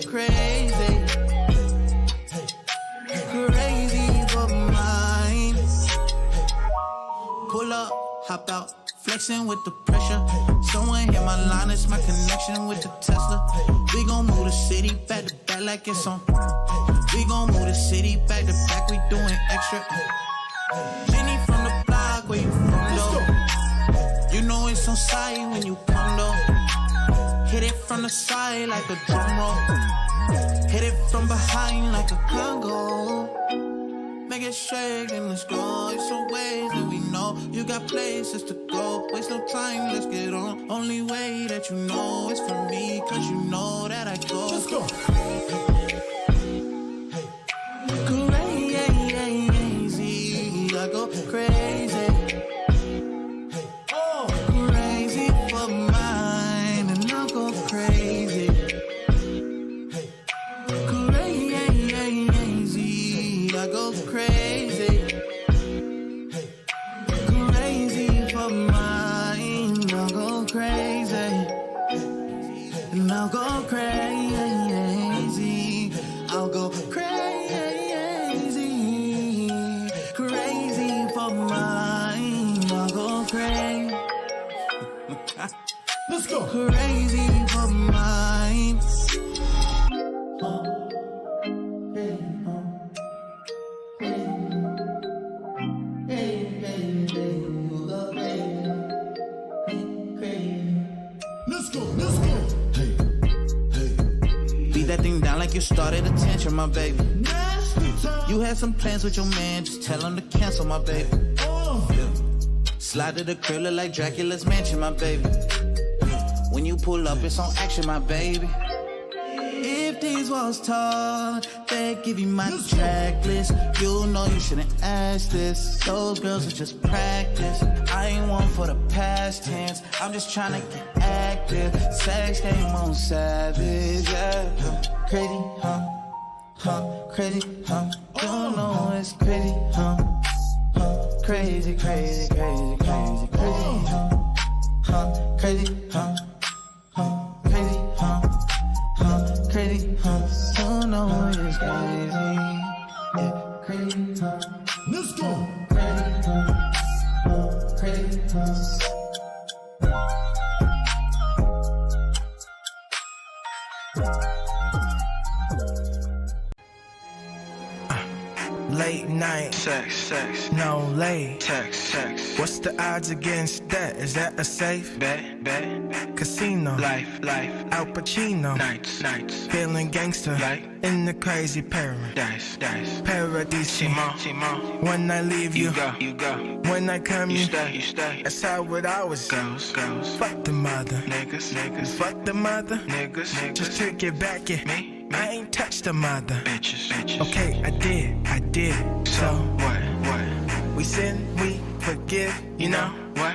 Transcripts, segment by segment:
crazy. Crazy for mine. Pull up, hop out, flexing with the pressure. Someone hit my line, it's my connection with the Tesla. We gon' move the city back to back like it's on. We gon' move the city back to back, we doing extra. Many from the block, where you from though? You know it's on side when you come though. Hit it from the side like a drum roll. Hit it from behind like a Congo. Make it shake and let's go. It's some ways that we know. You got places to go. Waste no time, let's get on. Only way that you know is for me, cause you know that I go. Let's go. Crazy, I go crazy. Crazy for mine, and I'll go crazy. Crazy, I go crazy. Crazy for mine, I'll go crazy. And I'll go crazy. I'll go crazy. Crazy for mine, I'll go crazy. Let's go. Crazy for mine. Let's go, let's go. Hey, hey. Beat that thing down like you started attention, my baby. You had some plans with your man, just tell him to cancel, my baby. Slide to the crib, look like Dracula's mansion, my baby. When you pull up, it's on action, my baby. If these walls tall, they give you my checklist. You know you shouldn't ask this. Those girls are just practice. I ain't one for the past tense. I'm just trying to get active. Sex game on savage, yeah. Crazy, huh? Crazy, huh? You don't know it's crazy, huh? Crazy, crazy, crazy, crazy, crazy, crazy, crazy, crazy, you know it's crazy, yeah, crazy, let's go, crazy, Late night, sex, no late, text. What's the odds against that? Is that a safe Bet, casino? life, Al Pacino, nights, feeling gangster, Like in the crazy paradise, dice, Simon. When I leave you, You go, when I come, you stay. That's how it always Goes, Fuck the mother, niggas, fuck the mother, niggas, just to get back at me. I ain't touched the mother. Bitches. Okay, I did. So what? We sin, we forgive, you know. What?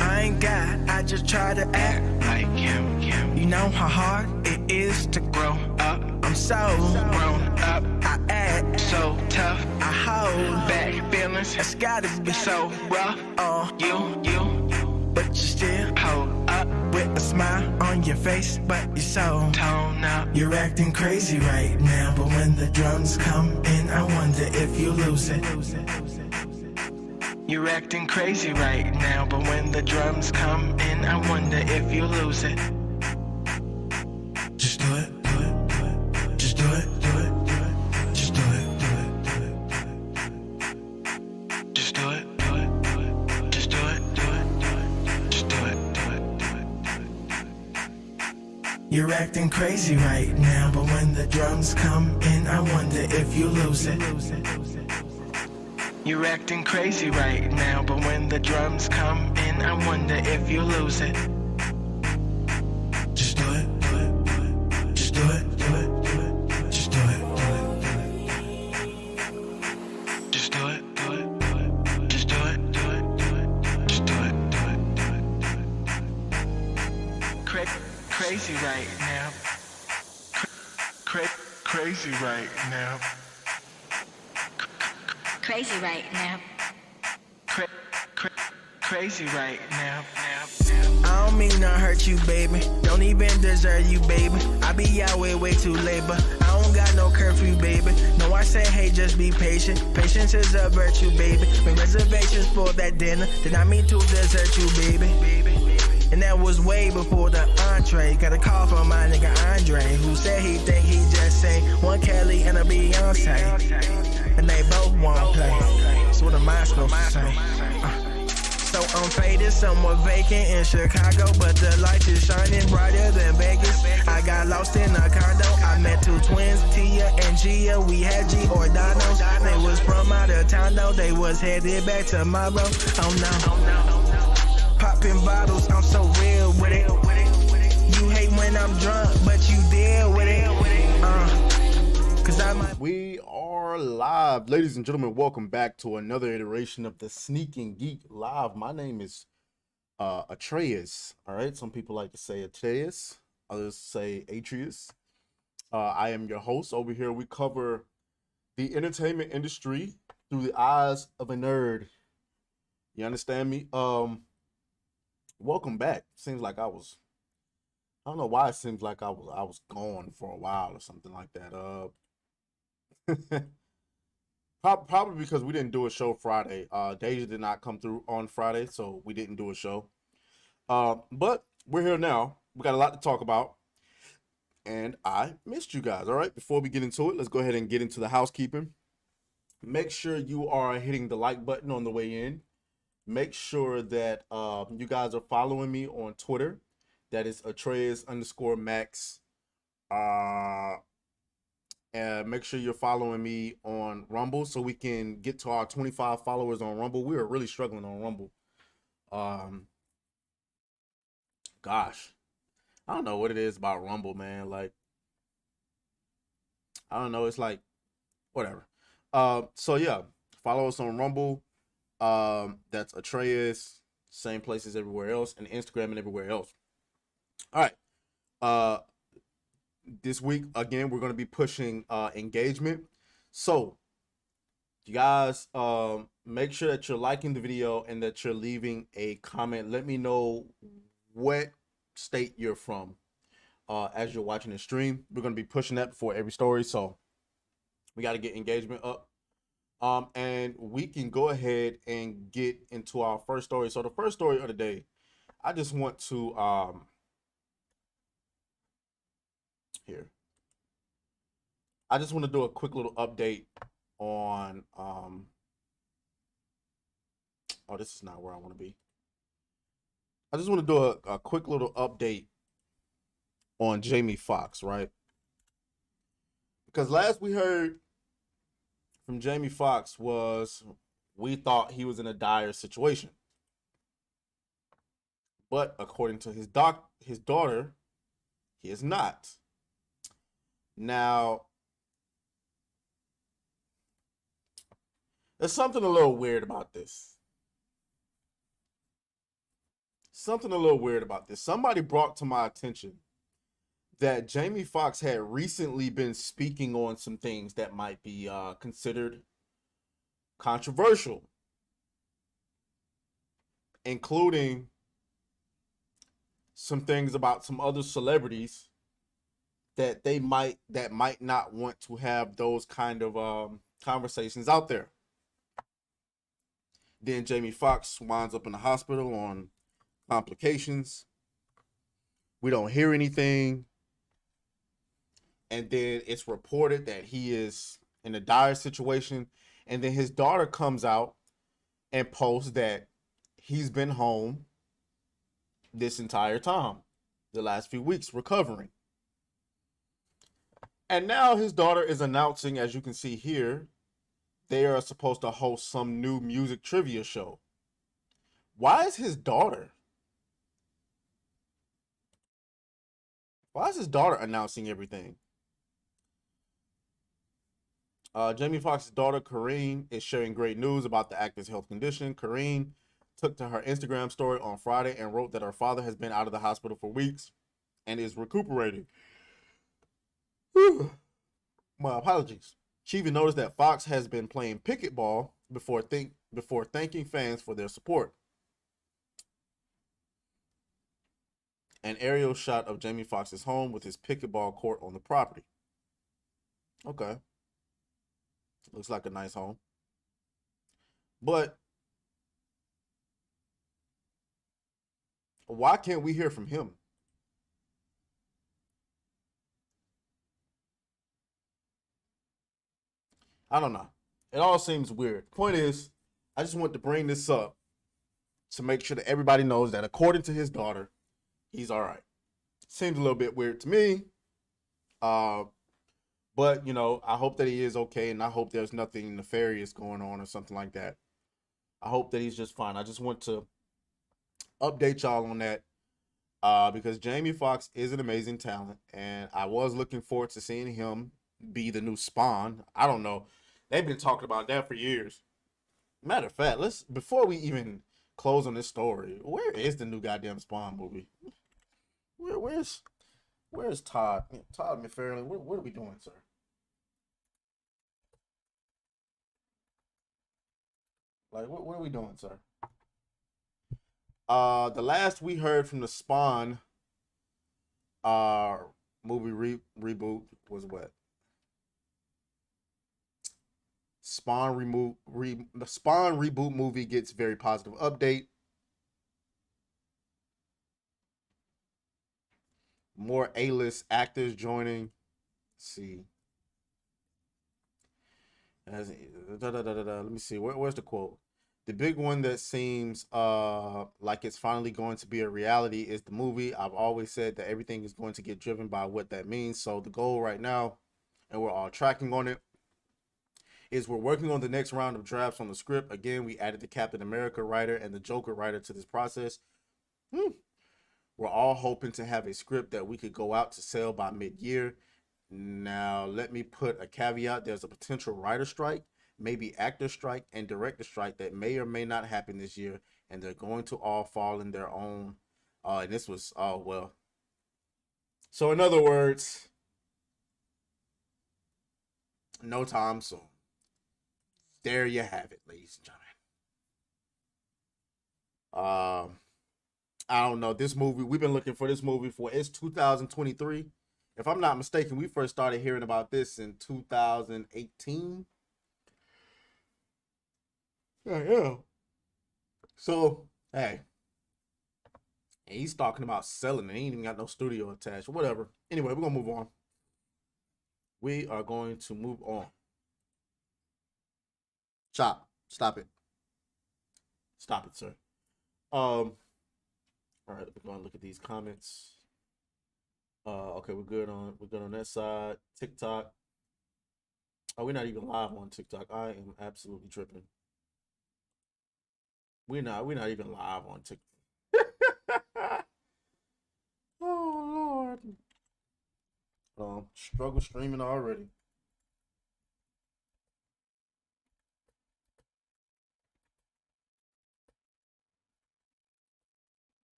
I ain't God, I just try to act Like him. You know how hard it is to Grow up, I'm so grown up, I act, so tough. I hold Back feelings, It's gotta be so rough. You but you still hold up, with a smile on your face, but you're so tone up. You're acting crazy right now, but when the drums come in, I wonder if you lose it. You're acting crazy right now, but when the drums come in, I wonder if you lose it. Just do it, just do it, just do it, Just do it, just do it, just do it. You're acting crazy right now, but when the drums come in, I wonder if you lose it. You're acting crazy right now, but when the drums come in, I wonder if you lose it. Just do it, just do it, just do it, Just do it, just do it, just do it. Crazy right now. Crazy right now. Crazy right now. Crazy right now. I don't mean to hurt you, baby. Don't even deserve you, baby. I be out way too late, but I don't got no curfew, baby. No, I say, hey, just be patient. Patience is a virtue, baby. When reservations for that dinner, did I mean to desert you, baby? And that was way before the entree. Got a call from my nigga Andre, who said he think he just sang one Kelly and a Beyonce. And they both won't play. So what am I supposed to say? So I'm faded, somewhat vacant in Chicago, but the light is shining brighter than Vegas. I got lost in a condo. I met two twins, Tia and Gia. We had Giordano's. They was from out of town though. They was headed back tomorrow. Oh no. Popping bottles, I'm so real with it. You hate when I'm drunk, but you deal with it. Cause I might. We are live, ladies and gentlemen. Welcome back to another iteration of the Sneak and Geek Live. My name is Atreus. All right, some people like to say Atreus, others say Atreus. I am your host. Over here, we cover the entertainment industry through the eyes of a nerd. You understand me? Welcome back. Seems like I don't know why it seems like I was gone for a while or something like that. Probably because we didn't do a show Friday. Deja did not come through on Friday, so we didn't do a show. But we're here now. We got a lot to talk about, and I missed you guys. All right, before we get into it, let's go ahead and get into the housekeeping. Make sure you are hitting the like button on the way in. Make sure that you guys are following me on Twitter. That is Atreus_Max. And make sure you're following me on Rumble so we can get to our 25 followers on Rumble. We are really struggling on Rumble. Gosh, I don't know what it is about Rumble, man. Like, I don't know. It's like, whatever. So yeah, follow us on Rumble. That's Atreus, same places everywhere else, and Instagram and everywhere else. All right. This week again, we're going to be pushing engagement. So you guys, make sure that you're liking the video and that you're leaving a comment. Let me know what state you're from as you're watching the stream. We're going to be pushing that before every story, so we got to get engagement up. And we can go ahead and get into our first story. So the first story of the day, I just want to I just want to do a quick little update on oh, this is not where I want to be. I just want to do a quick little update on Jamie Foxx, right? Because last we heard from Jamie Foxx was we thought he was in a dire situation. But according to his daughter, he is not. Now, there's something a little weird about this. Somebody brought to my attention that Jamie Foxx had recently been speaking on some things that might be considered controversial, including some things about some other celebrities that might not want to have those kind of conversations out there. Then Jamie Foxx winds up in the hospital on complications. We don't hear anything. And then it's reported that he is in a dire situation. And then his daughter comes out and posts that he's been home this entire time, the last few weeks, recovering. And now his daughter is announcing, as you can see here, they are supposed to host some new music trivia show. Why is his daughter announcing everything? Jamie Foxx's daughter, Kareen, is sharing great news about the actor's health condition. Kareen took to her Instagram story on Friday and wrote that her father has been out of the hospital for weeks and is recuperating. My apologies. She even noticed that Fox has been playing pickleball before thanking fans for their support. An aerial shot of Jamie Foxx's home with his pickleball court on the property. Okay. Looks like a nice home. But why can't we hear from him? I don't know. It all seems weird. Point is, I just want to bring this up to make sure that everybody knows that according to his daughter, he's all right. Seems a little bit weird to me. But, you know, I hope that he is okay, and I hope there's nothing nefarious going on or something like that. I hope that he's just fine. I just want to update y'all on that because Jamie Foxx is an amazing talent, and I was looking forward to seeing him be the new Spawn. I don't know. They've been talking about that for years. Matter of fact, before we even close on this story, where is the new goddamn Spawn movie? Where's Todd? Todd McFarlane, what are we doing, sir? Like, what are we doing, sir? The last we heard from the Spawn movie reboot was what? The Spawn reboot movie gets very positive update. More A-list actors joining. Let's see. Let me see. Where's the quote? The big one that seems like it's finally going to be a reality is the movie. I've always said that everything is going to get driven by what that means. So the goal right now, and we're all tracking on it, is we're working on the next round of drafts on the script. Again, we added the Captain America writer and the Joker writer to this process. We're all hoping to have a script that we could go out to sell by mid-year. Now, let me put a caveat. There's a potential writer strike, maybe actor strike, and director strike that may or may not happen this year, and they're going to all fall in their own. And this was, oh, well. So, in other words, no time soon. There you have it, ladies and gentlemen. I don't know. This movie, we've been looking for this movie it's 2023. If I'm not mistaken, we first started hearing about this in 2018. Yeah. So, hey. And he's talking about selling. He ain't even got no studio attached. Whatever. Anyway, we're going to move on. We are going to move on. Chop. Stop it. Stop it, sir. All right, we're gonna look at these comments. Okay, we're good on that side. TikTok. Oh, we're not even live on TikTok. I am absolutely tripping. We're not even live on TikTok. Oh Lord. Struggle streaming already.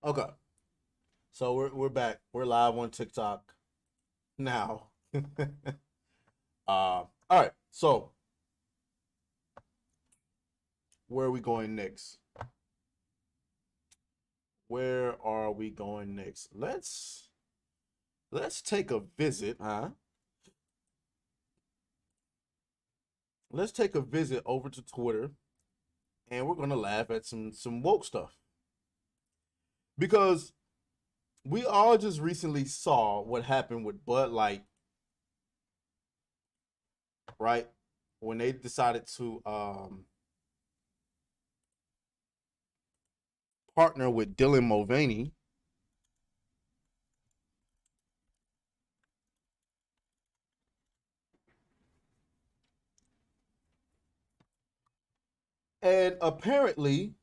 Okay. So we're back. We're live on TikTok now. All right. So where are we going next? Where are we going next? Let's take a visit, huh? Let's take a visit over to Twitter, and we're gonna laugh at some woke stuff. Because we all just recently saw what happened with Bud Light, right? When they decided to partner with Dylan Mulvaney. And apparently,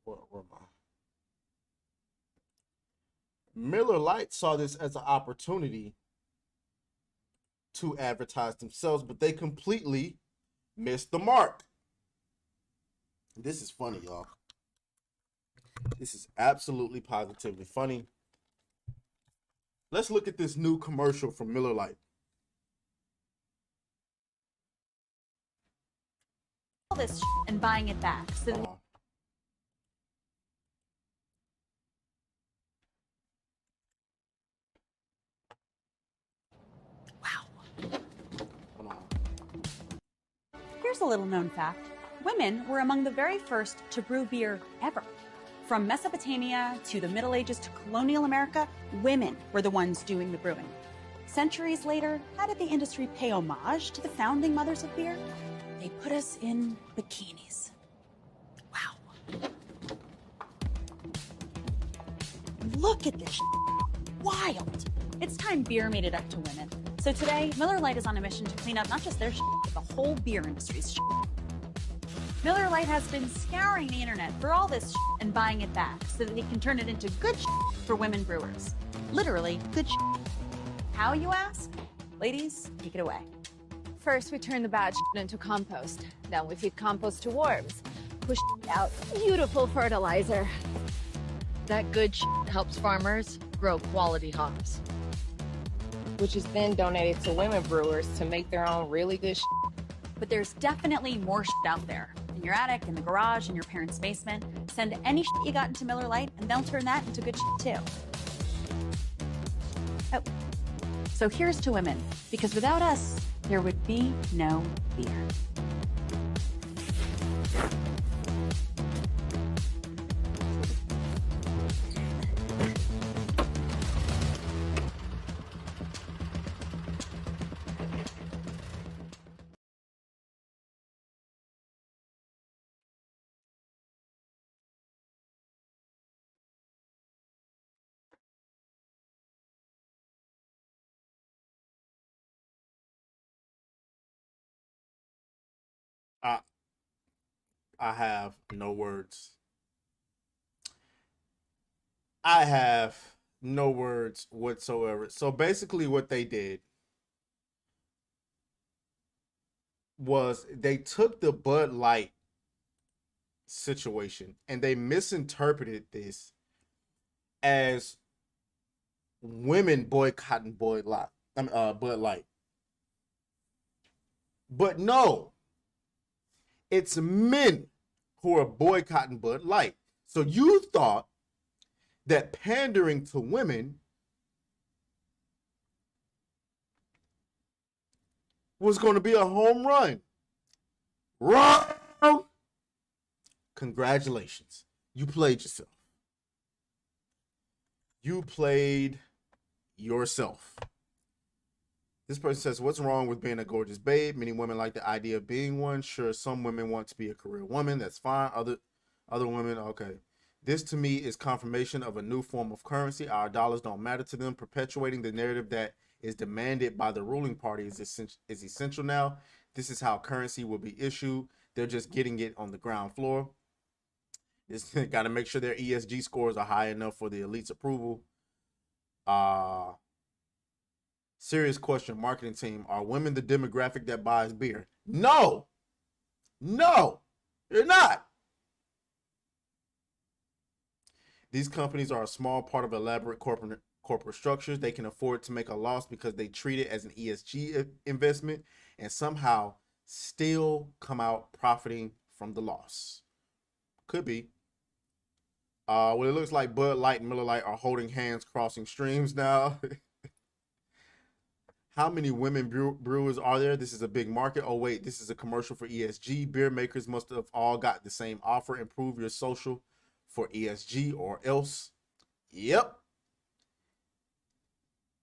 where am I? Miller Lite saw this as an opportunity to advertise themselves, but they completely missed the mark. This is funny, y'all. This is absolutely positively funny. Let's look at this new commercial from Miller Lite. All this and buying it back. So Hold on. Hold on. here's a little known fact. Women were among the very first to brew beer ever. From Mesopotamia to the Middle Ages to colonial America, women were the ones doing the brewing. Centuries later, how did the industry pay homage to the founding mothers of beer? They put us in bikinis. Wow. Look at this wild. It's time beer made it up to women. So today, Miller Lite is on a mission to clean up not just their but the whole beer industry's Miller Lite has been scouring the internet for all this and buying it back so that they can turn it into good for women brewers. Literally, good How, you ask? Ladies, take it away. First, we turn the bad into compost. Then we feed compost to worms. Push out beautiful fertilizer. That good helps farmers grow quality hops, which is then donated to women brewers to make their own really good But there's definitely more out there. In your attic, in the garage, in your parents' basement. Send any you got into Miller Lite, and they'll turn that into good too. Oh. So here's to women, because without us, there would be no beer. I have no words. I have no words whatsoever. So basically what they did was they took the Bud Light situation and they misinterpreted this as women boycotting Bud Light. But no, it's men who are boycotting Bud Light. So you thought that pandering to women was going to be a home run. Wrong. Congratulations. You played yourself. You played yourself. This person says, what's wrong with being a gorgeous babe? Many women like the idea of being one. Sure, some women want to be a career woman. That's fine. Other women, okay. This to me is confirmation of a new form of currency. Our dollars don't matter to them. Perpetuating the narrative that is demanded by the ruling party is essential now. This is how currency will be issued. They're just getting it on the ground floor. It's got to make sure their ESG scores are high enough for the elite's approval. Serious question, marketing team. Are women the demographic that buys beer? No. No, they're not. These companies are a small part of elaborate corporate structures. They can afford to make a loss because they treat it as an ESG investment and somehow still come out profiting from the loss. Could be. Well, it looks like Bud Light and Miller Lite are holding hands crossing streams now. How many women brewers are there? This is a big market. Oh, wait, this is a commercial for ESG. Beer makers must have all got the same offer. Improve your social for ESG or else. Yep.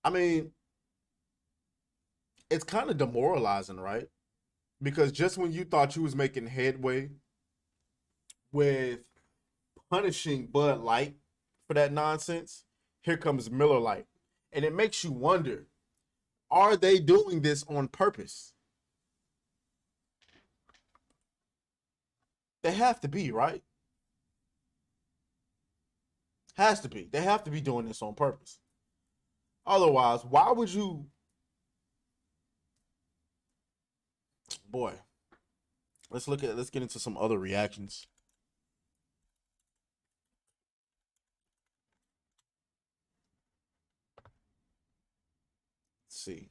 I mean, it's kind of demoralizing, right? Because just when you thought you was making headway with punishing Bud Light for that nonsense, here comes Miller Lite. And it makes you wonder, are they doing this on purpose? They have to be, right? Has to be. They have to be doing this on purpose. Otherwise, why would you? Boy, let's get into some other reactions. see.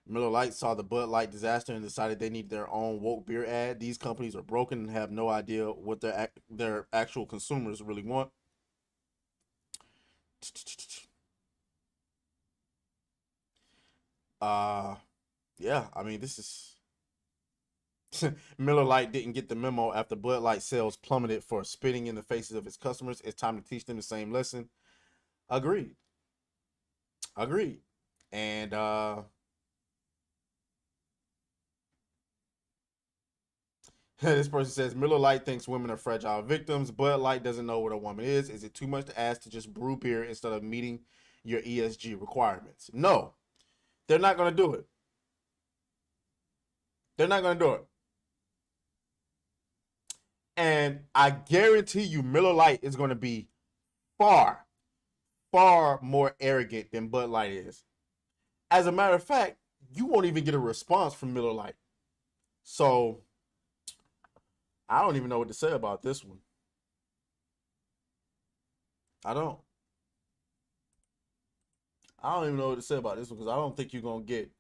Miller Lite saw the Bud Light disaster and decided they need their own woke beer ad. These companies are broken and have no idea what their actual consumers really want. Yeah, I mean, this is Miller Lite didn't get the memo after Bud Light sales plummeted for spitting in the faces of its customers. It's time to teach them the same lesson. Agreed. And this person says Miller Lite thinks women are fragile victims. Bud Light doesn't know what a woman is. Is it too much to ask to just brew beer instead of meeting your ESG requirements? No, they're not going to do it. They're not going to do it. And I guarantee you Miller Lite is going to be far, far more arrogant than Bud Light is. As a matter of fact, you won't even get a response from Miller Lite. So I don't even know what to say about this one. I don't even know what to say about this one because I don't think you're going to get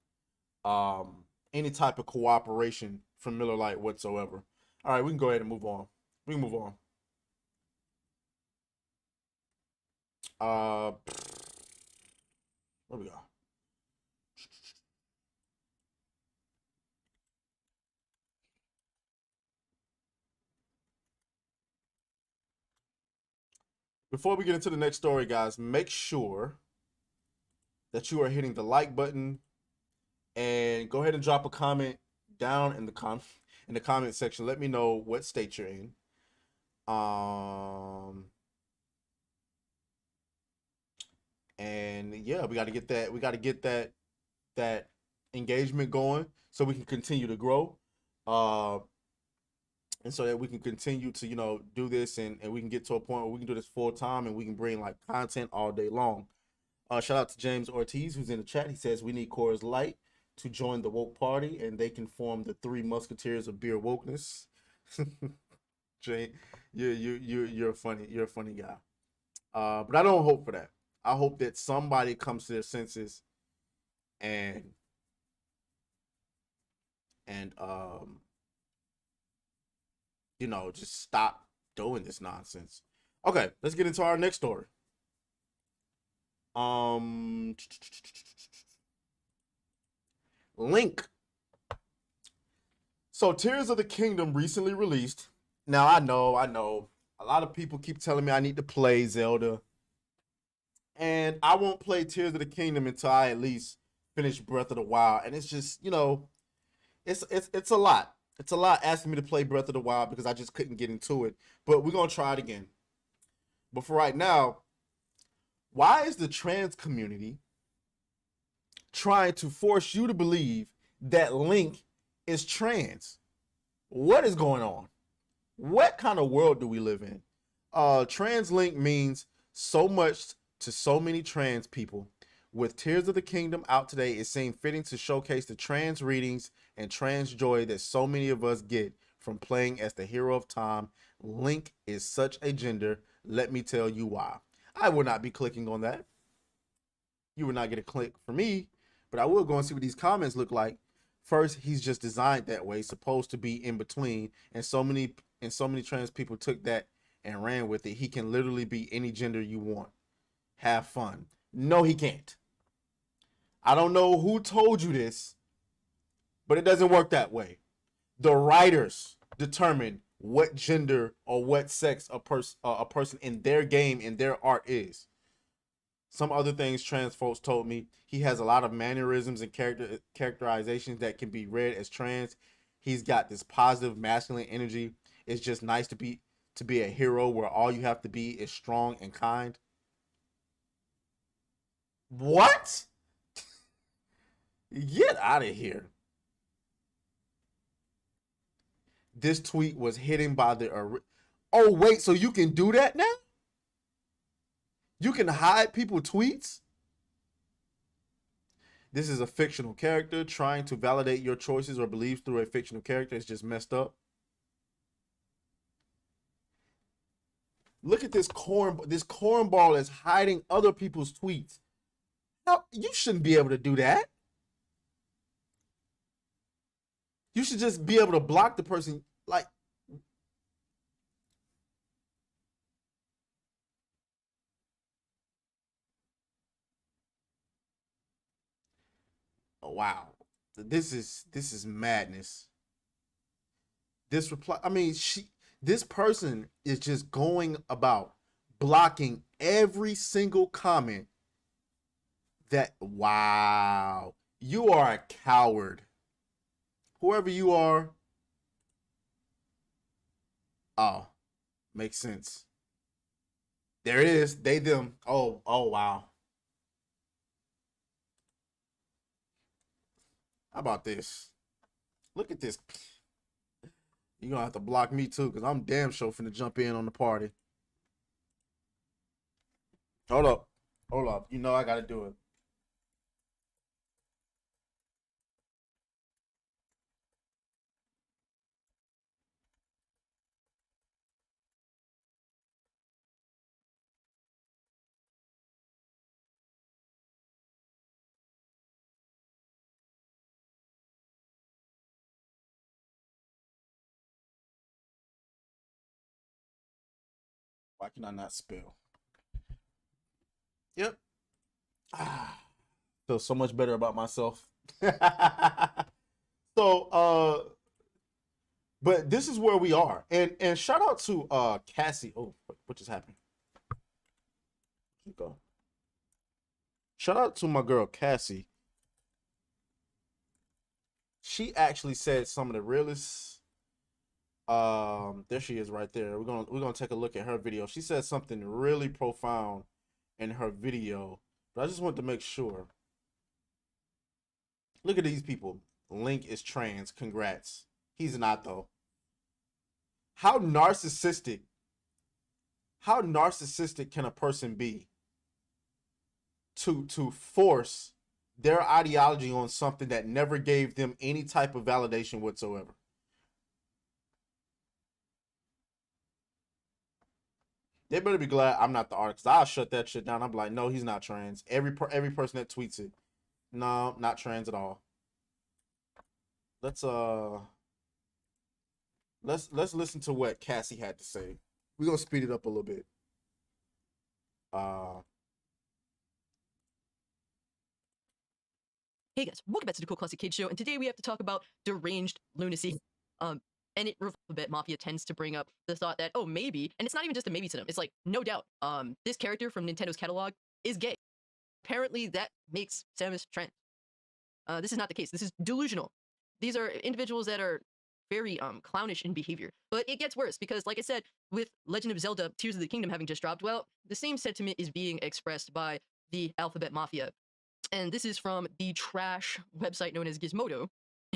any type of cooperation from Miller Lite whatsoever. All right, we can go ahead and move on. We can move on. What we got? Before we get into the next story, guys, make sure that you are hitting the like button and go ahead and drop a comment down in the comment section. Let me know what state you're in. And yeah, we got to get that engagement going so we can continue to grow. And so that we can continue to, do this and we can get to a point where we can do this full time and we can bring like content all day long. Shout out to James Ortiz, who's in the chat. He says we need Coors Light to join the woke party and they can form the three musketeers of beer wokeness. Jay, you're a funny guy. But I don't hope for that. I hope that somebody comes to their senses and just stop doing this nonsense. Okay, let's get into our next story. Link. So Tears of the Kingdom recently released. Now I know a lot of people keep telling me I need to play Zelda, and I won't play Tears of the Kingdom until I at least finish Breath of the Wild. And it's just, it's a lot. It's a lot asking me to play Breath of the Wild because I just couldn't get into it. But we're going to try it again. But for right now, why is the trans community trying to force you to believe that Link is trans? What is going on? What kind of world do we live in? Trans Link means so much to so many trans people. With Tears of the Kingdom out today, it seemed fitting to showcase the trans readings and trans joy that so many of us get from playing as the hero of time. Link is such a gender. Let me tell you why. I will not be clicking on that. You will not get a click for me, but I will go and see what these comments look like. First, he's just designed that way, supposed to be in between, and so many trans people took that and ran with it. He can literally be any gender you want. Have fun. No, he can't. I don't know who told you this, but it doesn't work that way. The writers determine what gender or what sex a person in their game, in their art is. Some other things trans folks told me. He has a lot of mannerisms and characterizations that can be read as trans. He's got this positive masculine energy. It's just nice to be a hero where all you have to be is strong and kind. What? Get out of here. This tweet was hidden by the... Oh, wait, so you can do that now? You can hide people's tweets? This is a fictional character. Trying to validate your choices or beliefs through a fictional character is just messed up. Look at this cornball is hiding other people's tweets. No, you shouldn't be able to do that. You should just be able to block the person. Like, oh, wow, this is madness. This reply, I mean, this person is just going about blocking every single comment that, wow, you are a coward. Whoever you are. Oh, makes sense. There it is. They, them. Oh, wow. How about this? Look at this. You're gonna have to block me too, because I'm damn sure finna jump in on the party. Hold up. Hold up. You know I gotta do it. Why can I not spell? Yep. Feel so much better about myself. So, but this is where we are. And shout out to Cassie. Oh, what just happened? Go. Shout out to my girl Cassie. She actually said some of the realest. There she is right there. We're gonna take a look at her video. She said something really profound in her video, but I just want to make sure. Look at these people. Link is trans. Congrats. He's not though. How narcissistic can a person be to force their ideology on something that never gave them any type of validation whatsoever? They better be glad I'm not the artist. I'll shut that shit down. I'm like, no, he's not trans. Every person that tweets it, no, not trans at all. Let's listen to what Cassie had to say. We're gonna speed it up a little bit. Hey guys, welcome back to the Cool Classic Kids Show, and today we have to talk about deranged lunacy. And Alphabet Mafia tends to bring up the thought that, oh, maybe, and it's not even just a maybe to them, it's like, no doubt, this character from Nintendo's catalog is gay. Apparently that makes Samus trans. This is not the case. This is delusional. These are individuals that are very clownish in behavior. But it gets worse because, like I said, with Legend of Zelda Tears of the Kingdom having just dropped, well, the same sentiment is being expressed by the Alphabet Mafia. And this is from the trash website known as Gizmodo.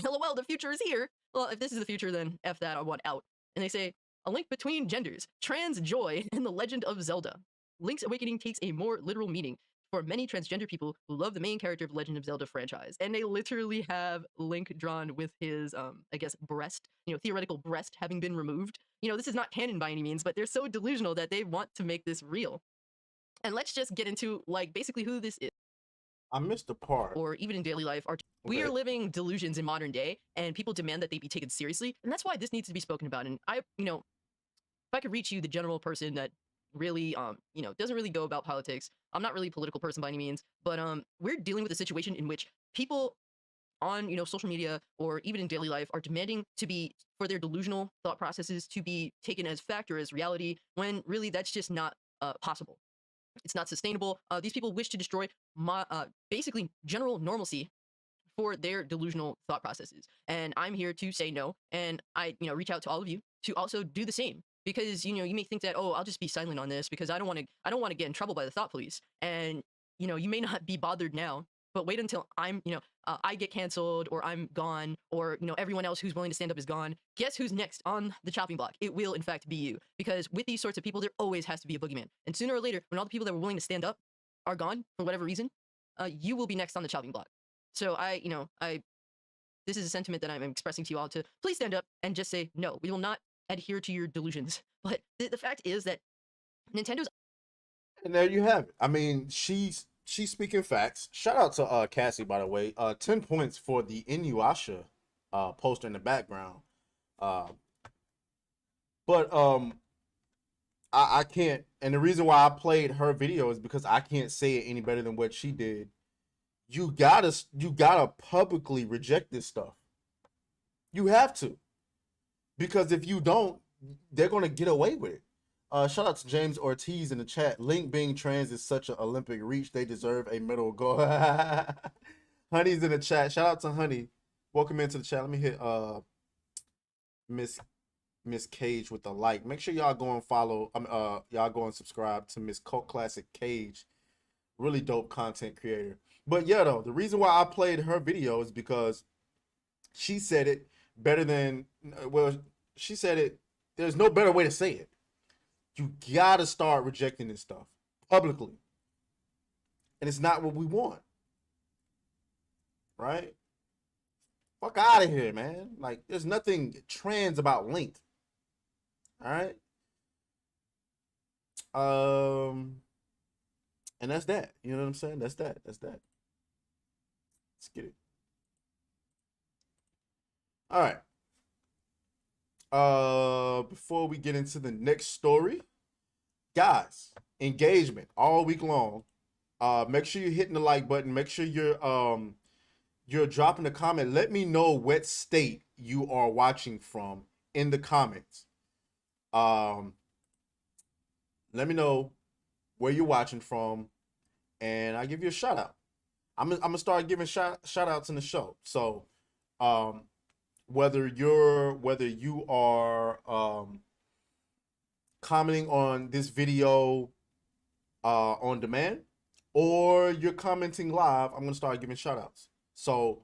LOL, the future is here. Well, if this is the future, then F that, I want out. And they say, a link between genders, trans joy, and the Legend of Zelda. Link's Awakening takes a more literal meaning for many transgender people who love the main character of Legend of Zelda franchise. And they literally have Link drawn with his, I guess, breast, theoretical breast having been removed. This is not canon by any means, but they're so delusional that they want to make this real. And let's just get into, basically who this is. I missed the part. Or even in daily life, we are living delusions in modern day, and people demand that they be taken seriously, and that's why this needs to be spoken about. And if I could reach you, the general person that really, doesn't really go about politics. I'm not really a political person by any means, but we're dealing with a situation in which people on, social media or even in daily life are demanding for their delusional thought processes to be taken as fact or as reality, when really that's just not possible. It's not sustainable. These people wish to destroy basically general normalcy for their delusional thought processes. And I'm here to say no. And I, reach out to all of you to also do the same. Because, you may think that, oh, I'll just be silent on this because I don't want to get in trouble by the thought police. And, you may not be bothered now, but wait until I'm, I get canceled or I'm gone or, everyone else who's willing to stand up is gone. Guess who's next on the chopping block? It will, in fact, be you. Because with these sorts of people, there always has to be a boogeyman. And sooner or later, when all the people that were willing to stand up are gone for whatever reason, you will be next on the chopping block. So this is a sentiment that I'm expressing to you all to please stand up and just say, no, we will not adhere to your delusions. But the fact is that Nintendo's... And there you have it. I mean, she's she's speaking facts. Shout out to Cassie, by the way. 10 points for the Inuyasha poster in the background. But I can't, and the reason why I played her video is because I can't say it any better than what she did. You gotta publicly reject this stuff. You have to, because if you don't, they're gonna get away with it. Shout out to James Ortiz in the chat. Link being trans is such an Olympic reach. They deserve a medal. Go. Honey's in the chat. Shout out to Honey. Welcome into the chat. Let me hit Miss Cage with the like. Make sure y'all go and follow. Y'all go and subscribe to Miss Cult Classic Cage. Really dope content creator. But yeah, though, the reason why I played her video is because she said it better than, well, she said it. There's no better way to say it. You gotta start rejecting this stuff publicly. And it's not what we want. Right? Fuck out of here, man. Like, there's nothing trans about Link. All right? And that's that. You know what I'm saying? That's that. Let's get it. All right. Before we get into the next story, guys, engagement all week long. Make sure you're hitting the like button. Make sure you're dropping a comment. Let me know what state you are watching from in the comments. Let me know where you're watching from, and I'll give you a shout out. I'm gonna start giving shout outs in the show. So whether you are commenting on this video on demand, or you're commenting live, I'm gonna start giving shout outs. So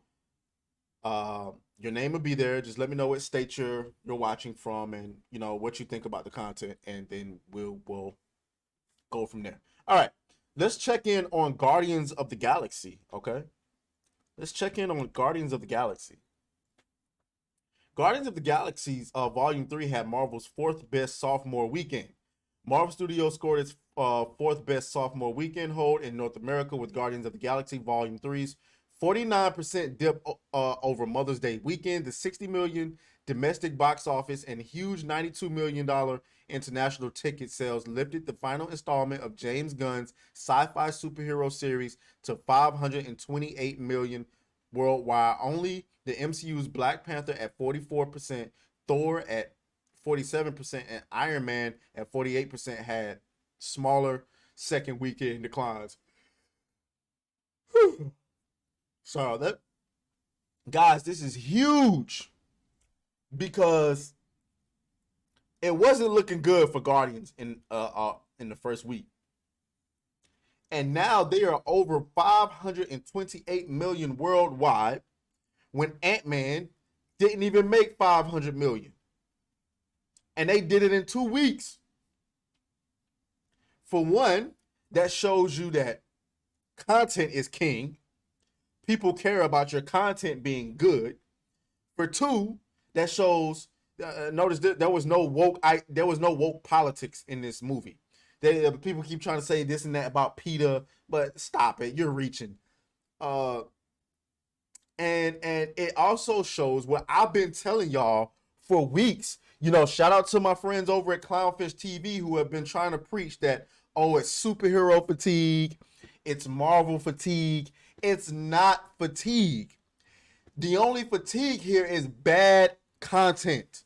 your name will be there. Just let me know what state you're watching from, and you know what you think about the content, and then we'll go from there. All right, let's check in on Guardians of the Galaxy. Okay, let's check in on Guardians of the Galaxy. Guardians of the Galaxy's Volume 3 had Marvel's 4th best sophomore weekend. Marvel Studios scored its 4th best sophomore weekend hold in North America with Guardians of the Galaxy Volume 3's 49% dip over Mother's Day weekend. The $60 million domestic box office and huge $92 million international ticket sales lifted the final installment of James Gunn's sci-fi superhero series to $528 million worldwide. Only the MCU's Black Panther at 44%, Thor at 47%, and Iron Man at 48% had smaller second weekend declines. So that, guys, this is huge because it wasn't looking good for Guardians in the first week. And now they are over 528 million worldwide when Ant-Man didn't even make 500 million. And they did it in 2 weeks. For one, that shows you that content is king. People care about your content being good. For two, that shows. Notice that there was no woke politics in this movie. People keep trying to say this and that about PETA, but stop it. You're reaching. And it also shows what I've been telling y'all for weeks. You know, shout out to my friends over at Clownfish TV who have been trying to preach that, oh, it's superhero fatigue, it's Marvel fatigue. It's not fatigue. The only fatigue here is bad content.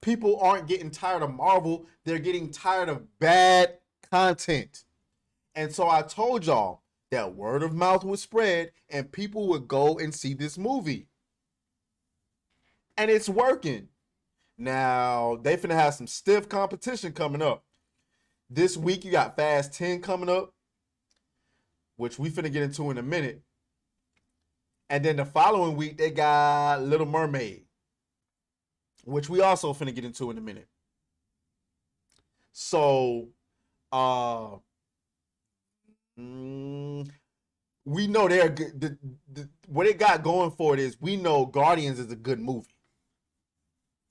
People aren't getting tired of Marvel. They're getting tired of bad content. And so I told y'all that word of mouth would spread and people would go and see this movie. And it's working. Now, they finna have some stiff competition coming up. This week, you got Fast 10 coming up, which we finna get into in a minute. And then the following week, they got Little Mermaid, which we also finna get into in a minute. So, we know they're good. What it got going for it is we know Guardians is a good movie.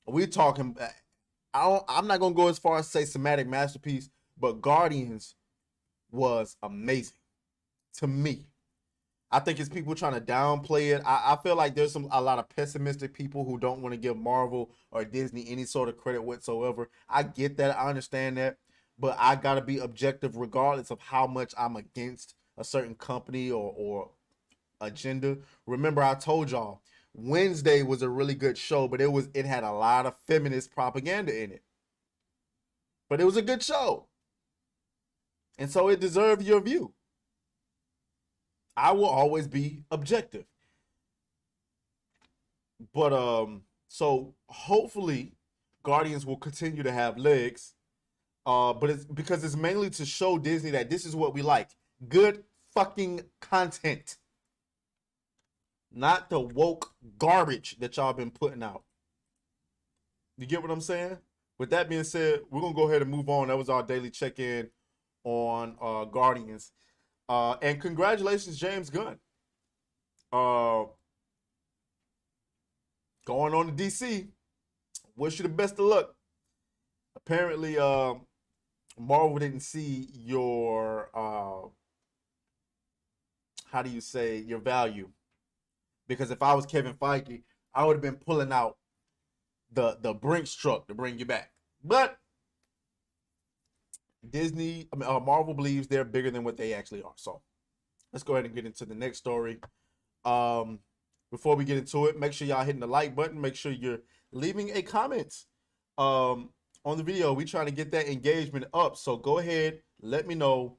We're talking, I'm not gonna go as far as say cinematic masterpiece, but Guardians was amazing to me. I think it's people trying to downplay it. I feel like there's a lot of pessimistic people who don't want to give Marvel or Disney any sort of credit whatsoever. I get that. I understand that. But I got to be objective regardless of how much I'm against a certain company or agenda. Remember, I told y'all Wednesday was a really good show, but it had a lot of feminist propaganda in it. But it was a good show. And so it deserved your view. I will always be objective. But so hopefully Guardians will continue to have legs. But it's because it's mainly to show Disney that this is what we like. Good fucking content. Not the woke garbage that y'all been putting out. You get what I'm saying? With that being said, we're going to go ahead and move on. That was our daily check-in on Guardians. And congratulations, James Gunn. Going on to DC. Wish you the best of luck. Apparently, Marvel didn't see your, how do you say, your value. Because if I was Kevin Feige, I would have been pulling out the Brinks truck to bring you back. But Marvel believes they're bigger than what they actually are. So let's go ahead and get into the next story. Before we get into it, make sure y'all hitting the like button. Make sure you're leaving a comment on the video. We trying to get that engagement up. So go ahead, let me know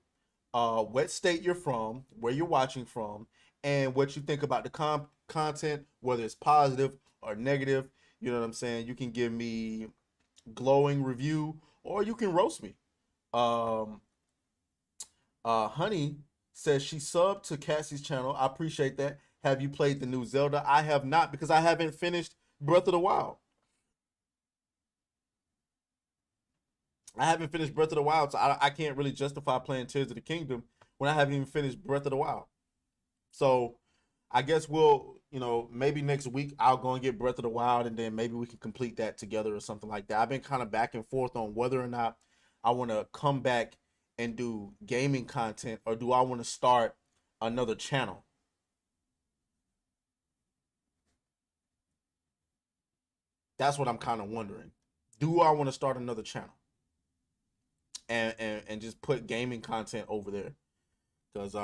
what state you're from, where you're watching from, and what you think about the content, whether it's positive or negative. You know what I'm saying? You can give me glowing review or you can roast me. Honey says she subbed to Cassie's channel. I appreciate that. Have you played the new Zelda? I have not, because I haven't finished Breath of the Wild. I haven't finished Breath of the Wild, so I can't really justify playing Tears of the Kingdom when I haven't even finished Breath of the Wild. So I guess we'll, maybe next week I'll go and get Breath of the Wild, and then maybe we can complete that together or something like that. I've been kind of back and forth on whether or not I want to come back and do gaming content, or do I want to start another channel? That's what I'm kind of wondering. Do I want to start another channel and just put gaming content over there? Because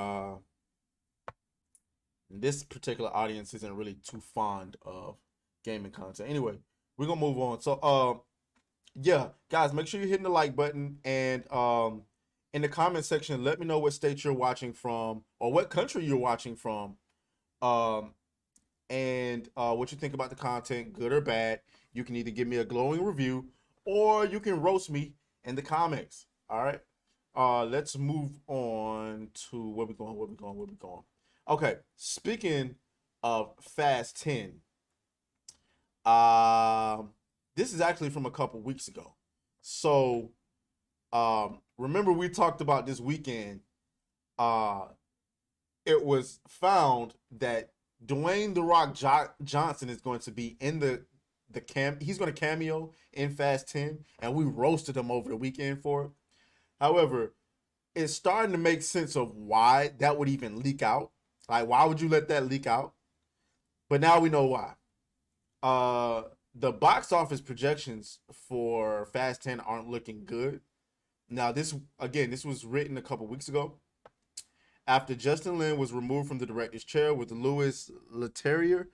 this particular audience isn't really too fond of gaming content. Anyway, we're gonna move on. So yeah, guys, make sure you're hitting the like button, and in the comment section, let me know what state you're watching from or what country you're watching from, and what you think about the content, good or bad. You can either give me a glowing review or you can roast me in the comments. All right, let's move on to where we going. Okay, speaking of Fast 10, this is actually from a couple weeks ago. So remember we talked about this weekend. It was found that Dwayne "The Rock" Johnson is going to be in he's going to cameo in Fast 10, and we roasted him over the weekend for it. However, it's starting to make sense of why that would even leak out. Like, why would you let that leak out? But now we know why. The box office projections for Fast 10 aren't looking good. Now, this was written a couple weeks ago after Justin Lin was removed from the director's chair, with Louis Leterrier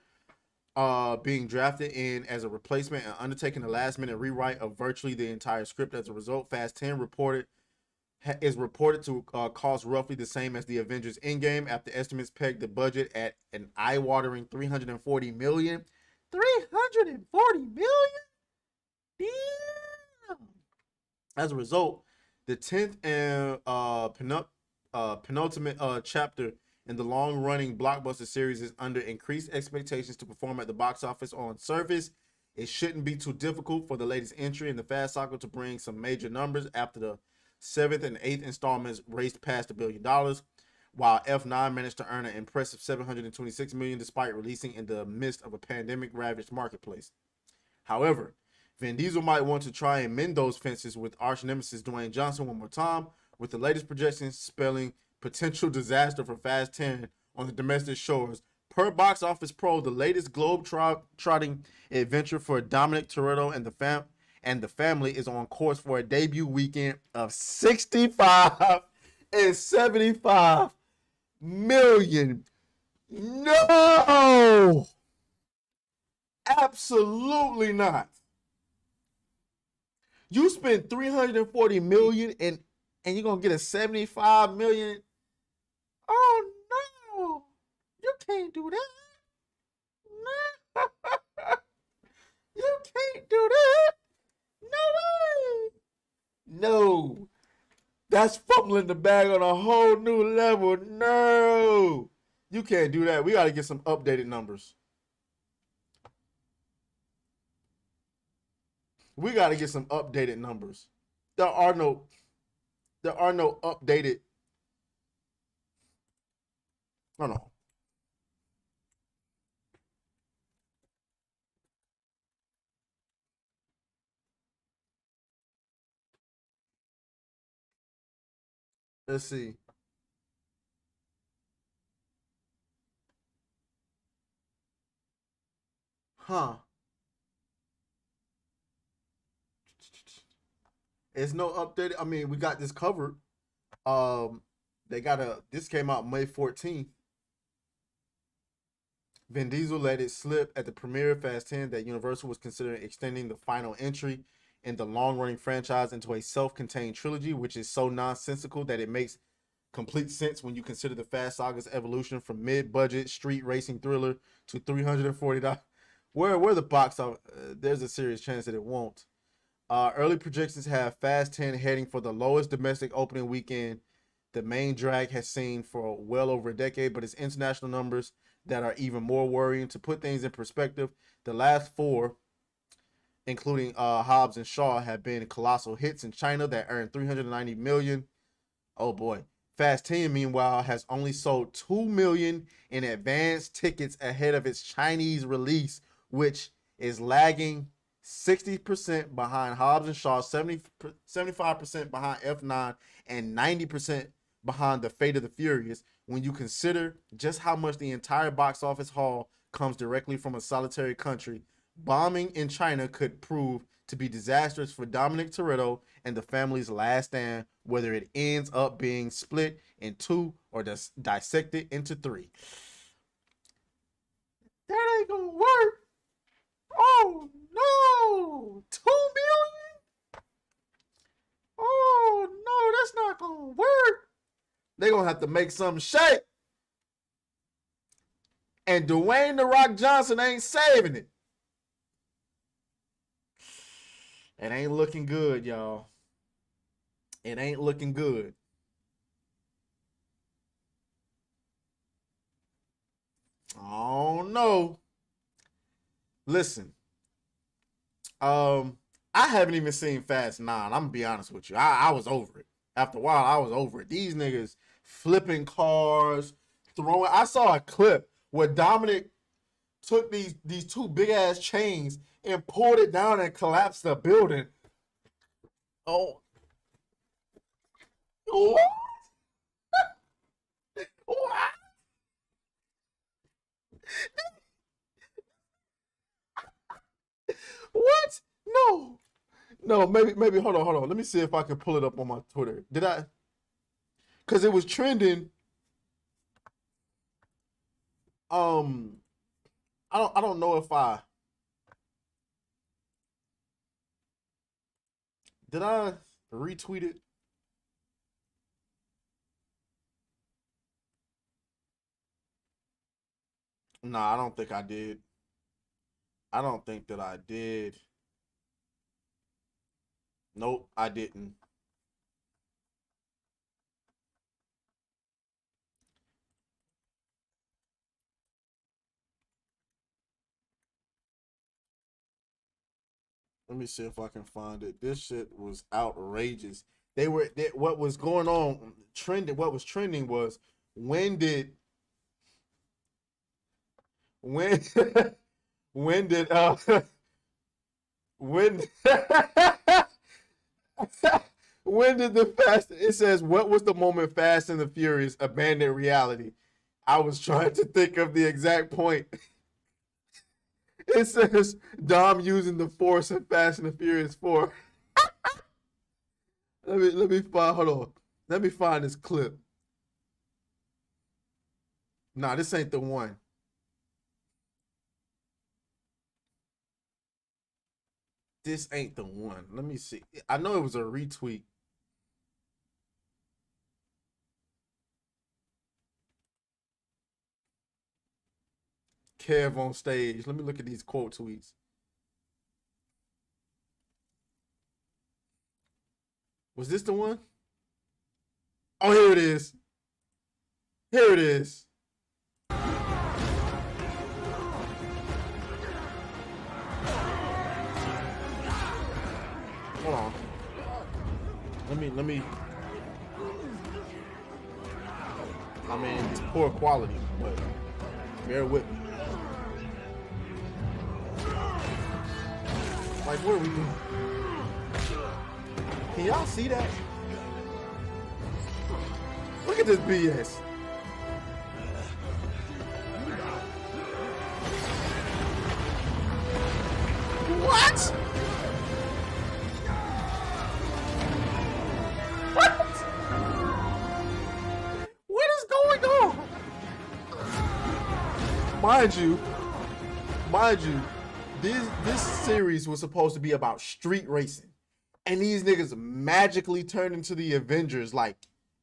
being drafted in as a replacement and undertaking a last-minute rewrite of virtually the entire script. As a result, Fast 10 is reported to cost roughly the same as the Avengers Endgame, after estimates pegged the budget at an eye-watering $340 million. $340 million? Damn! As a result, the 10th and penultimate chapter in the long-running blockbuster series is under increased expectations to perform at the box office. On surface, it shouldn't be too difficult for the latest entry in the Fast saga to bring some major numbers after the 7th and 8th installments raced past $1 billion, while F9 managed to earn an impressive $726 million despite releasing in the midst of a pandemic-ravaged marketplace. However, Vin Diesel might want to try and mend those fences with arch nemesis Dwayne Johnson one more time, with the latest projections spelling potential disaster for Fast 10 on the domestic shores. Per Box Office Pro, the latest globe-trotting adventure for Dominic Toretto and the family is on course for a debut weekend of 65 and 75 million. No! Absolutely not. You spend 340 million and you're gonna get a 75 million. Oh no, you can't do that. No. You can't do that. No way. No. That's fumbling the bag on a whole new level. No. You can't do that. We gotta get some updated numbers. We got to get some updated numbers. There are no updated. Hold on. Let's see. Huh. It's no updated. I mean, we got this covered. This came out May 14th. Vin Diesel let it slip at the premiere of Fast 10 that Universal was considering extending the final entry in the long-running franchise into a self-contained trilogy, which is so nonsensical that it makes complete sense when you consider the Fast Saga's evolution from mid-budget street racing thriller to $340. Where the box office? There's a serious chance that it won't. Early projections have Fast 10 heading for the lowest domestic opening weekend the main drag has seen for well over a decade, but it's international numbers that are even more worrying. To put things in perspective, the last four, including Hobbs and Shaw, have been colossal hits in China that earned 390 million. Oh boy. Fast 10, meanwhile, has only sold 2 million in advance tickets ahead of its Chinese release, which is lagging 60% behind Hobbs and Shaw, 75% behind F9, and 90% behind The Fate of the Furious, when you consider just how much the entire box office haul comes directly from a solitary country. Bombing in China could prove to be disastrous for Dominic Toretto and the family's last stand, whether it ends up being split in two or dissected into three. That ain't gonna work. Oh no, 2 million? Oh no, that's not gonna work. They're gonna have to make something shake. And Dwayne "The Rock" Johnson ain't saving it. It ain't looking good, y'all. It ain't looking good. Oh no. Listen. I haven't even seen Fast 9. I'm gonna be honest with you. I was over it. After a while, I was over it. These niggas flipping cars, throwing. I saw a clip where Dominic took these two big ass chains and pulled it down and collapsed the building. Oh. What? What? What? No. No, maybe hold on. Let me see if I can pull it up on my Twitter. Did I? Because it was trending. I don't know if I did I retweet it. Nah, I don't think I did. I don't think that I did. Nope, I didn't. Let me see if I can find it. This shit was outrageous. What was going on trending, what was trending was when did when when did when When did the Fast? It says, what was the moment Fast and the Furious abandoned reality? I was trying to think of the exact point. It says Dom using the Force in Fast and the Furious 4. Let me find. Hold on. Let me find this clip. Nah, this ain't the one. This ain't the one. Let me see. I know it was a retweet. Kev on stage. Let me look at these quote tweets. Was this the one? Oh, here it is. Here it is. Hold on. Let me. I mean, it's poor quality, but bear with me. Like, what are we doing? Can y'all see that? Look at this BS. What? What? What is going on? Mind you, this series was supposed to be about street racing. And these niggas magically turned into the Avengers, like,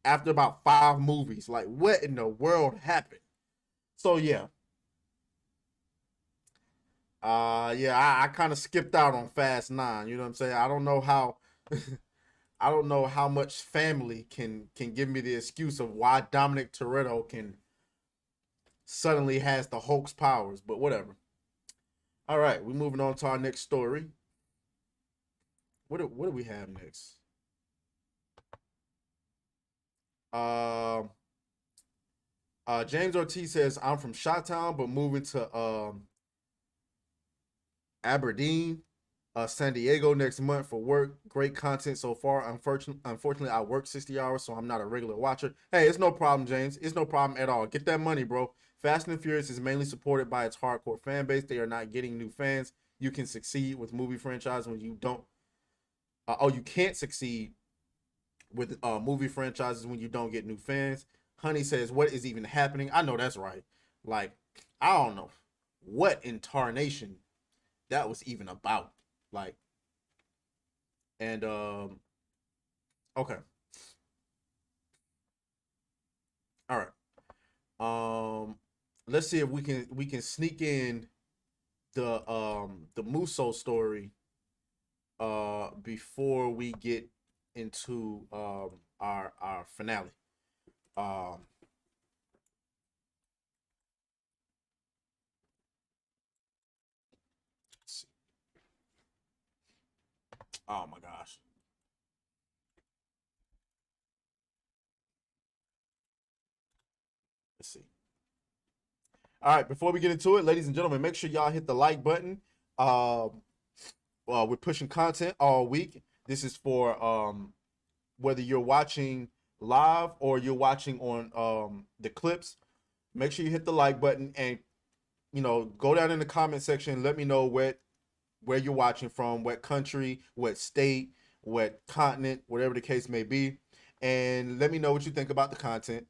after about 5 movies. Like, what in the world happened? So, yeah. I kind of skipped out on Fast 9. You know what I'm saying? I don't know how... I don't know how much family can give me the excuse of why Dominic Toretto can suddenly has the Hulk's powers. But whatever. All right, we're moving on to our next story. What do we have next? James Ortiz says, I'm from Chi-Town, but moving to Aberdeen, San Diego next month for work. Great content so far. Unfortunately, I work 60 hours, so I'm not a regular watcher. Hey, it's no problem, James. It's no problem at all. Get that money, bro. Fast and Furious is mainly supported by its hardcore fan base. They are not getting new fans. You can succeed with movie franchise when you don't. You can't succeed with movie franchises when you don't get new fans. Honey says, what is even happening? I know that's right. Like, I don't know what in tarnation that was even about. Like, and okay. All right. Let's see if we can sneak in the Musso story before we get into our finale. Let's see. Oh my gosh. Let's see. All right, before we get into it, ladies and gentlemen, make sure y'all hit the like button. We're pushing content all week. This is for whether you're watching live or you're watching on the clips. Make sure you hit the like button and, you know, go down in the comment section. Let me know where you're watching from, what country, what state, what continent, whatever the case may be. And let me know what you think about the content.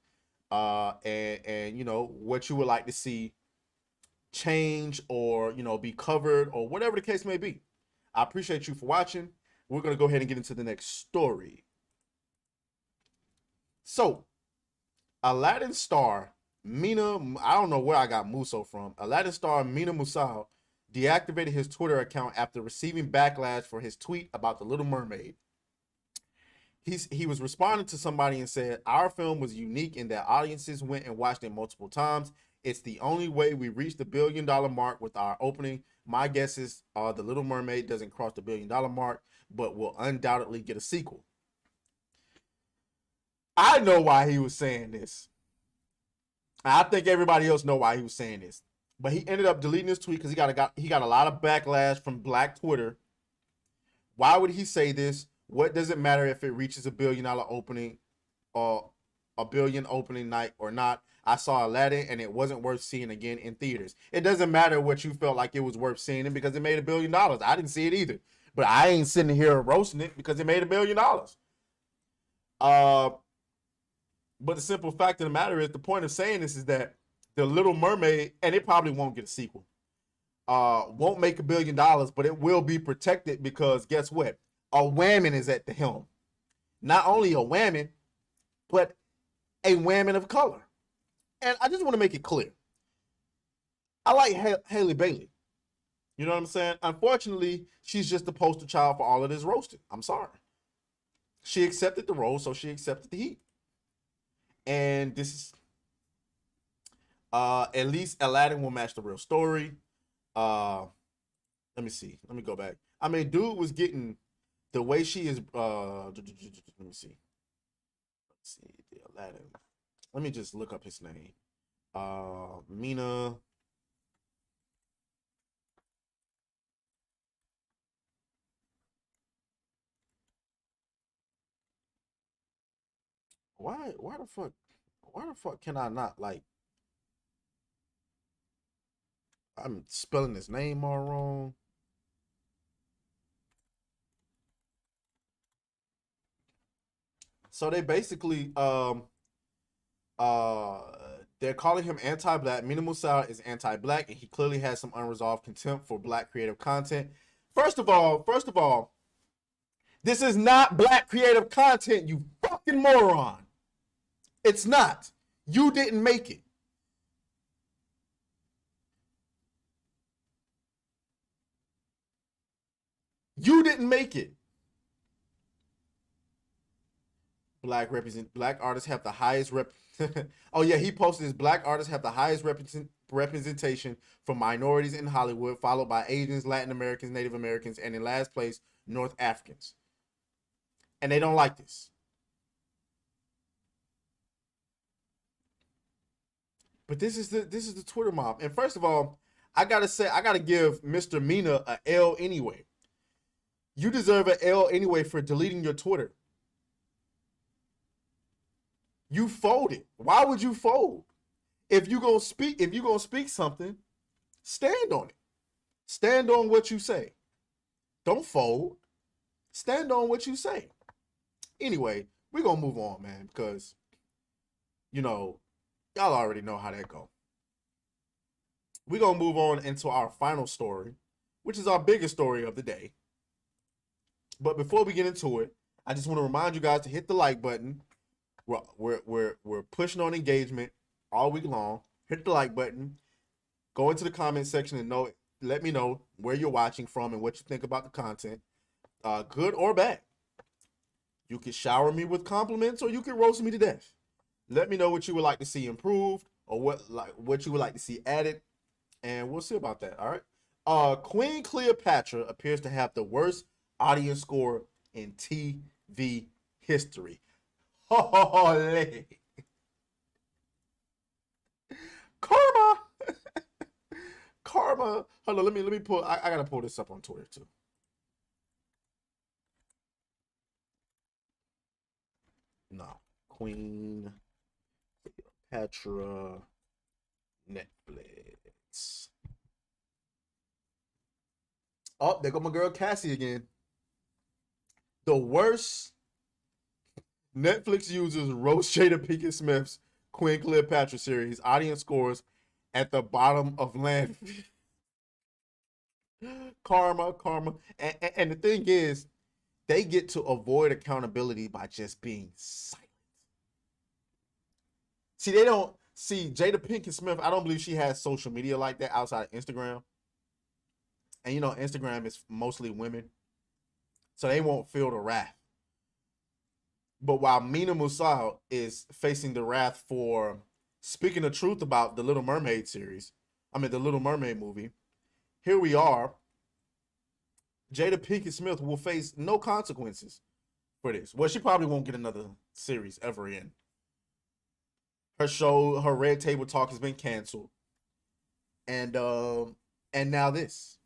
And you know, what you would like to see change or, you know, be covered or whatever the case may be. I appreciate you for watching. We're going to go ahead and get into the next story. So, Alladin star Mina, I don't know where I got Musso from. Alladin star Mina Musso deactivated his Twitter account after receiving backlash for his tweet about The Little Mermaid. He was responding to somebody and said, our film was unique in that audiences went and watched it multiple times. It's the only way we reached the $1 billion mark with our opening. My guess is The Little Mermaid doesn't cross the $1 billion mark, but will undoubtedly get a sequel. I know why he was saying this. I think everybody else know why he was saying this. But he ended up deleting his tweet because he got a lot of backlash from Black Twitter. Why would he say this? What does it matter if it reaches $1 billion opening or a billion opening night or not? I saw Alladin and it wasn't worth seeing again in theaters. It doesn't matter what you felt like it was worth seeing it because it made $1 billion. I didn't see it either. But I ain't sitting here roasting it because it made $1 billion. But the simple fact of the matter is, the point of saying this is that The Little Mermaid, and it probably won't get a sequel, won't make $1 billion, but it will be protected because guess what? A woman is at the helm. Not only a woman, but a woman of color. And I just want to make it clear. I like Haley Bailey. You know what I'm saying? Unfortunately, she's just the poster child for all of this roasting. I'm sorry. She accepted the role, so she accepted the heat. And this is at least Alladin will match the real story. Let me see. Let me go back. I mean, dude was getting the way she is. Let me see. Let's see. The Alladin. Let me just look up his name. Mina. Why the fuck can I not, like, I'm spelling his name all wrong. So they basically they're calling him anti-black. Mina Musal is anti-black, and he clearly has some unresolved contempt for black creative content. First of all, this is not black creative content, you fucking moron. It's not. You didn't make it. You didn't make it. Black artists have the highest Oh yeah, he posted his black artists have the highest representation for minorities in Hollywood, followed by Asians, Latin Americans, Native Americans, and in last place, North Africans. And they don't like this. But this is the Twitter mob. And first of all, I gotta give Mr. Mina a L anyway. You deserve an L anyway for deleting your Twitter. You folded. Why would you fold? If you gonna speak something, stand on it. Stand on what you say. Don't fold. Stand on what you say. Anyway, we're gonna move on, man, because y'all already know how that go. We're gonna move on into our final story, which is our biggest story of the day. But before we get into it, I just want to remind you guys to hit the like button. We're pushing on engagement all week long. Hit the like button. Go into the comment section and let me know where you're watching from and what you think about the content, good or bad. You can shower me with compliments or you can roast me to death. Let me know what you would like to see improved or what you would like to see added, and we'll see about that. All right. Queen Cleopatra appears to have the worst audience score in TV history. Holy. Karma. Karma. Hold on, let me pull. I gotta pull this up on Twitter too. No. Queen Cleopatra Netflix. Oh, there go my girl Cassie again. The worst Netflix users roast Jada Pinkett Smith's Queen Cleopatra series. Audience scores at the bottom of land. Karma. And the thing is, they get to avoid accountability by just being silent. See, they don't see Jada Pinkett Smith. I don't believe she has social media like that outside of Instagram. And Instagram is mostly women, so they won't feel the wrath. But while Mina Musal is facing the wrath for speaking the truth about the Little Mermaid the Little Mermaid movie, here we are. Jada Pinkett Smith will face no consequences for this. Well, she probably won't get another series ever in. Her show, her Red Table Talk has been canceled. And now this.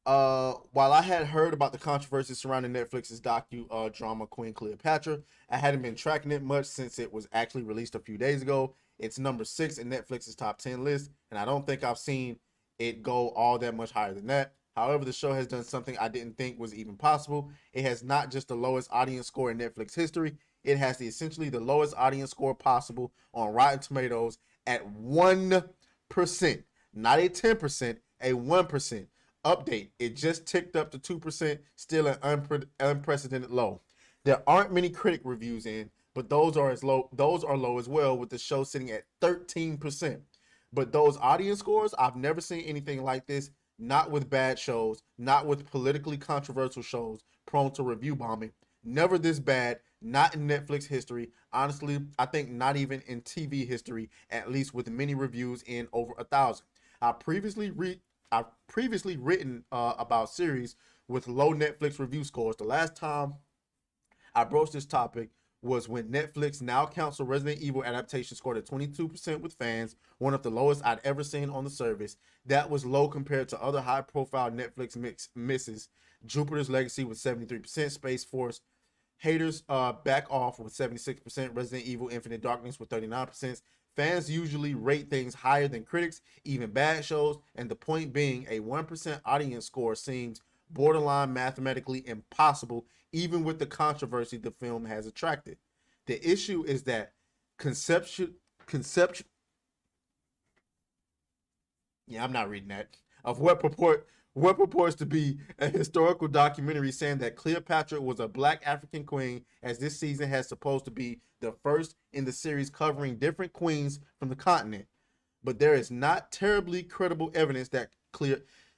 While I had heard about the controversy surrounding Netflix's drama Queen Cleopatra, I hadn't been tracking it much since it was actually released a few days ago. It's number 6 in Netflix's top 10 list, and I don't think I've seen it go all that much higher than that. However, the show has done something I didn't think was even possible. It has not just the lowest audience score in Netflix history, it has essentially the lowest audience score possible on Rotten Tomatoes at 1%. Not a 10%, a 1%. Update, it just ticked up to 2%, still an unprecedented low. There aren't many critic reviews in, but those are low as well, with the show sitting at 13%. But those audience scores, I've never seen anything like this, not with bad shows, not with politically controversial shows prone to review bombing. Never this bad, not in Netflix history. Honestly, I think not even in TV history, at least with many reviews in over 1,000. I've previously written about series with low Netflix review scores. The last time I broached this topic was when Netflix Now Council Resident Evil adaptation scored at 22% with fans, one of the lowest I'd ever seen on the service. That was low compared to other high-profile Netflix misses. Jupiter's Legacy with 73%, Space Force haters back off with 76%, Resident Evil Infinite Darkness with 39%. Fans usually rate things higher than critics, even bad shows, and the point being a 1% audience score seems borderline mathematically impossible, even with the controversy the film has attracted. The issue is that conception. Yeah, I'm not reading that. Of what purports to be a historical documentary saying that Cleopatra was a black African queen, as this season has supposed to be the first in the series covering different queens from the continent. But there is not terribly credible evidence that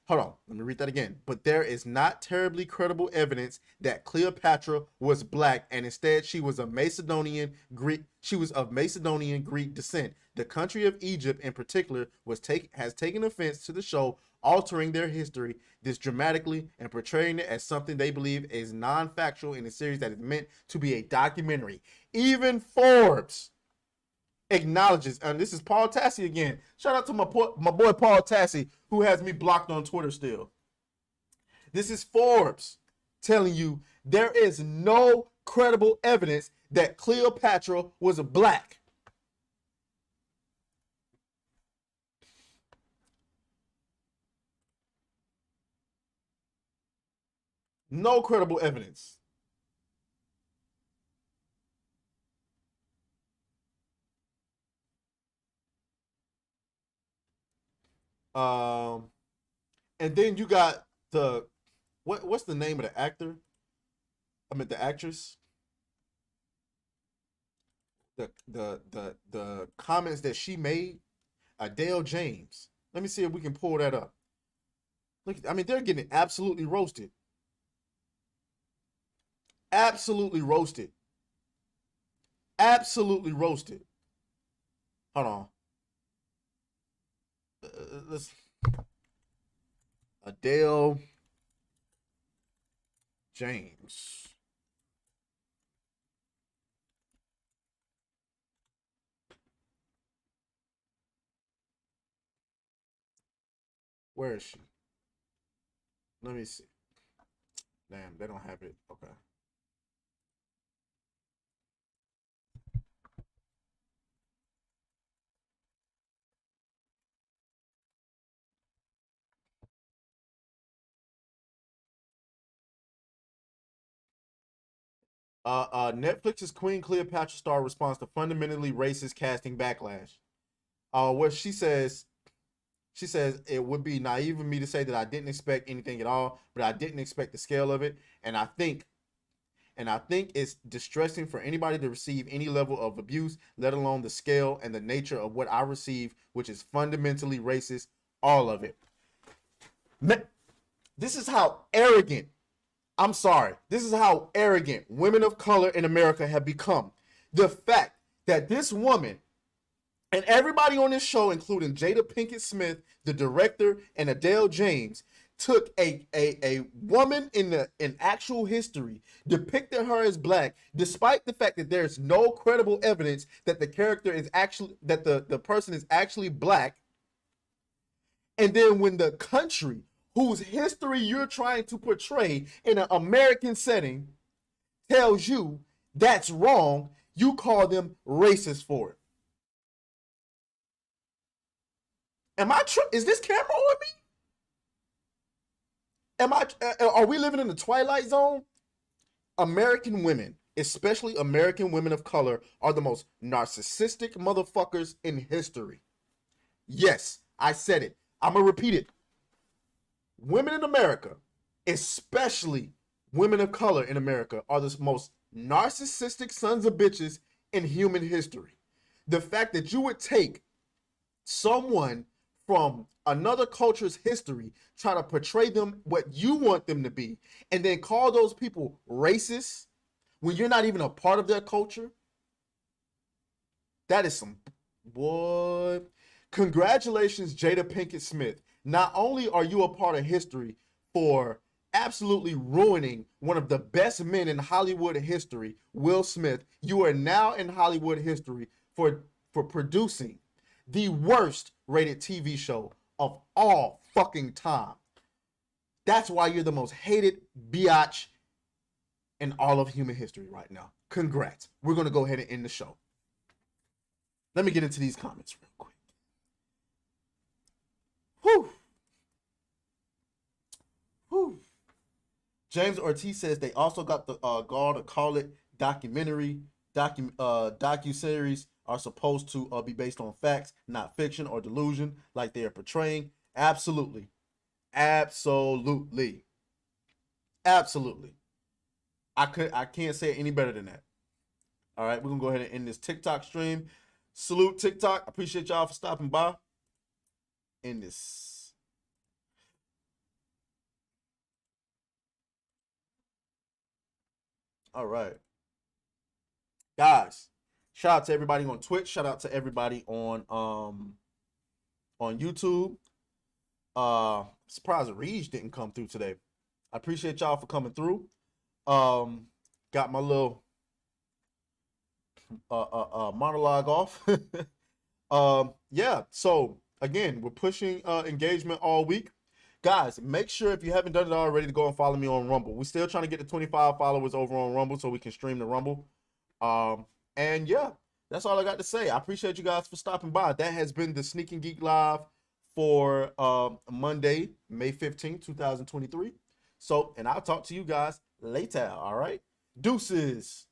Hold on, let me read that again. But there is not terribly credible evidence that Cleopatra was black, and instead she was of Macedonian Greek descent. The country of Egypt in particular has taken offense to the show altering their history this dramatically and portraying it as something they believe is non-factual in a series that is meant to be a documentary. Even Forbes acknowledges, and this is Paul Tassi again. Shout out to my boy Paul Tassi, who has me blocked on Twitter still. This is Forbes telling you there is no credible evidence that Cleopatra was black. No credible evidence. And then you got what's the name of the actor? I mean the actress. The comments that she made, Adele James. Let me see if we can pull that up. Look, I mean, they're getting absolutely roasted. Absolutely roasted. Absolutely roasted. Hold on. Let's Adele James. Where is she? Let me see. Damn, they don't have it. Okay. Netflix's Queen Cleopatra star responds to fundamentally racist casting backlash. Where she says it would be naive of me to say that I didn't expect anything at all, but I didn't expect the scale of it, and I think it's distressing for anybody to receive any level of abuse, let alone the scale and the nature of what I receive, which is fundamentally racist, all of it. This is how arrogant. I'm sorry. This is how arrogant women of color in America have become. The fact that this woman and everybody on this show, including Jada Pinkett Smith, the director, and Adele James, took a woman in actual history, depicted her as black, despite the fact that there's no credible evidence that the character is actually, the person is actually black. And then when the country whose history you're trying to portray in an American setting tells you that's wrong, you call them racist for it. Am I is this camera on me? Are we living in the Twilight Zone? American women, especially American women of color, are the most narcissistic motherfuckers in history. Yes, I said it. I'm going to repeat it. Women in America, especially women of color in America, are the most narcissistic sons of bitches in human history. The fact that you would take someone from another culture's history, try to portray them what you want them to be, and then call those people racist when you're not even a part of their culture, that is some boy. Congratulations, Jada Pinkett Smith. Not only are you a part of history for absolutely ruining one of the best men in Hollywood history, Will Smith, you are now in Hollywood history for producing the worst rated TV show of all fucking time. That's why you're the most hated biatch in all of human history right now. Congrats. We're going to go ahead and end the show. Let me get into these comments real quick. Whew. Whew. James Ortiz says they also got the gall to call it documentary. Docu-series are supposed to be based on facts, not fiction or delusion, like they are portraying. Absolutely. Absolutely. Absolutely. I can't say it any better than that. All right, we're gonna go ahead and end this TikTok stream. Salute TikTok. I appreciate y'all for stopping by. End this. All right. Guys, shout out to everybody on Twitch. Shout out to everybody on YouTube. Surprised Reej didn't come through today. I appreciate y'all for coming through. Got my little monologue off. Yeah, so again, we're pushing engagement all week. Guys, make sure if you haven't done it already to go and follow me on Rumble. We're still trying to get to 25 followers over on Rumble so we can stream the Rumble. And yeah, that's all I got to say. I appreciate you guys for stopping by. That has been the Sneak and Geek Live for Monday, May 15th, 2023. So, and I'll talk to you guys later, all right? Deuces.